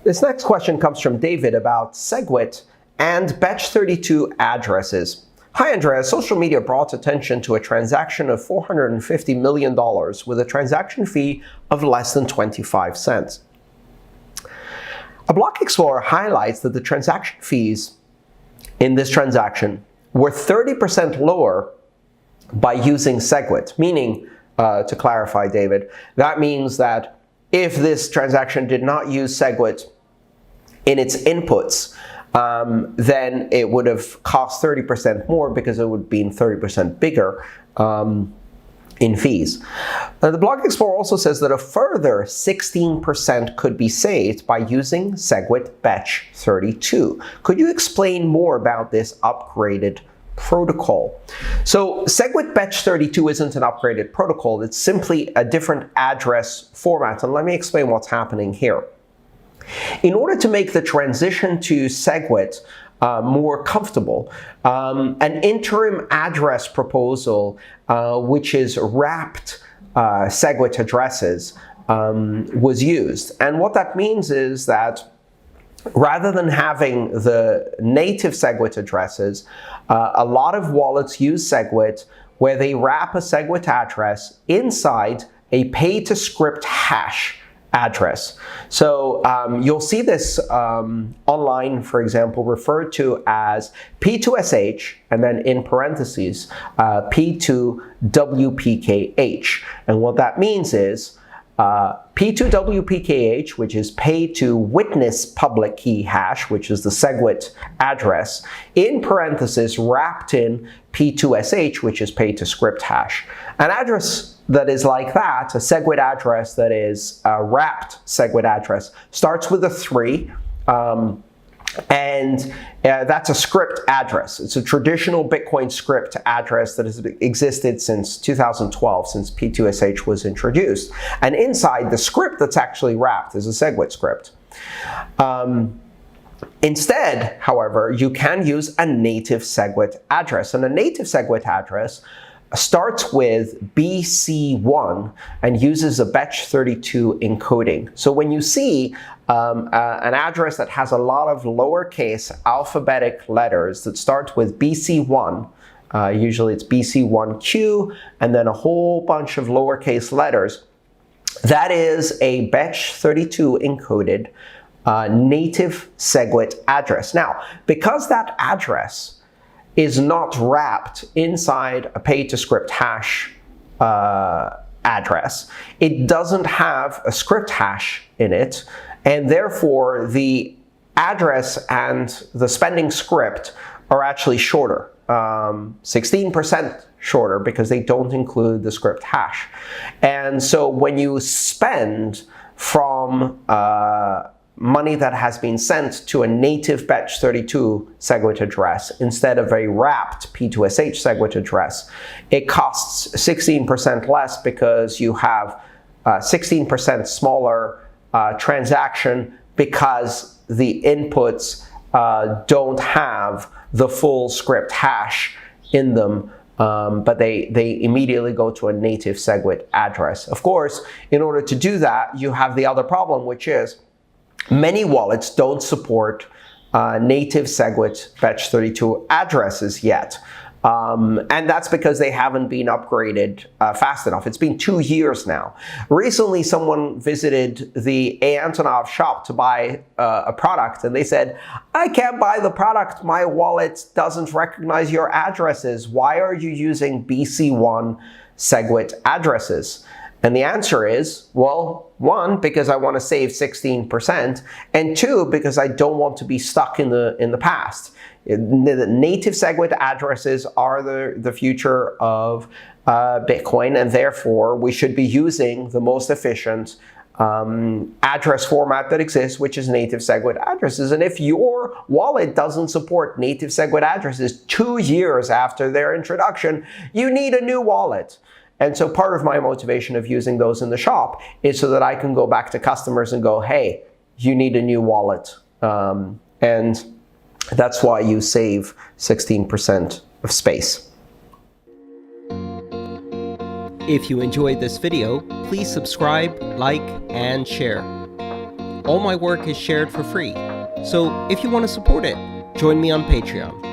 This next question comes from David about SegWit and Bech32 addresses. Hi Andreas, social media brought attention to a transaction of $450 million with a transaction fee of less than 25 cents. A block explorer highlights that the transaction fees in this transaction were 30% lower by using SegWit, meaning, to clarify, David, that means that if this transaction did not use SegWit in its inputs, then it would have cost 30% more because it would have been 30% bigger in fees. The Block Explorer also says that a further 16% could be saved by using SegWit Bech32. Could you explain more about this upgraded protocol? So SegWit Bech32 isn't an upgraded protocol, it's simply a different address format, and let me explain what's happening here. In order to make the transition to SegWit more comfortable, an interim address proposal, which is wrapped SegWit addresses, was used. And what that means is that rather than having the native SegWit addresses, a lot of wallets use SegWit where they wrap a SegWit address inside a pay-to-script hash address. So you'll see this online, for example, referred to as P2SH and then in parentheses P2WPKH. And what that means is P2WPKH, which is pay to witness public key hash, which is the SegWit address, in parentheses wrapped in P2SH, which is pay to script hash. An address that is like that, a SegWit address that is a wrapped SegWit address, starts with a 3, and that's a script address. It's a traditional Bitcoin script address that has existed since 2012, since P2SH was introduced. And inside the script that's actually wrapped is a SegWit script. Instead, however, you can use a native SegWit address. And a native SegWit address starts with BC1 and uses a Bech32 encoding. So when you see an address that has a lot of lowercase alphabetic letters that start with BC1, usually it's BC1Q, and then a whole bunch of lowercase letters, that is a Bech32 encoded native SegWit address. Now, because that address is not wrapped inside a pay-to-script hash address, it doesn't have a script hash in it, and therefore the address and the spending script are actually shorter, 16% shorter, because they don't include the script hash. And so when you spend from money that has been sent to a native Bech32 SegWit address instead of a wrapped P2SH SegWit address, it costs 16% less because you have 16% smaller transaction because the inputs don't have the full script hash in them, but they immediately go to a native SegWit address. Of course, in order to do that, you have the other problem, which is many wallets don't support native SegWit Bech32 addresses yet. And that's because they haven't been upgraded fast enough. It's been 2 years now. Recently, someone visited the Antonopoulos shop to buy a product, and they said, I can't buy the product. My wallet doesn't recognize your addresses. Why are you using BC1 SegWit addresses? And the answer is, well, 1, because I want to save 16%, and 2, because I don't want to be stuck in the past. The native SegWit addresses are the future of Bitcoin, and therefore we should be using the most efficient address format that exists, which is native SegWit addresses. And if your wallet doesn't support native SegWit addresses 2 years after their introduction, you need a new wallet. And so part of my motivation of using those in the shop is so that I can go back to customers and go, hey, you need a new wallet. And that's why you save 16% of space. If you enjoyed this video, please subscribe, like, and share. All my work is shared for free. So if you want to support it, join me on Patreon.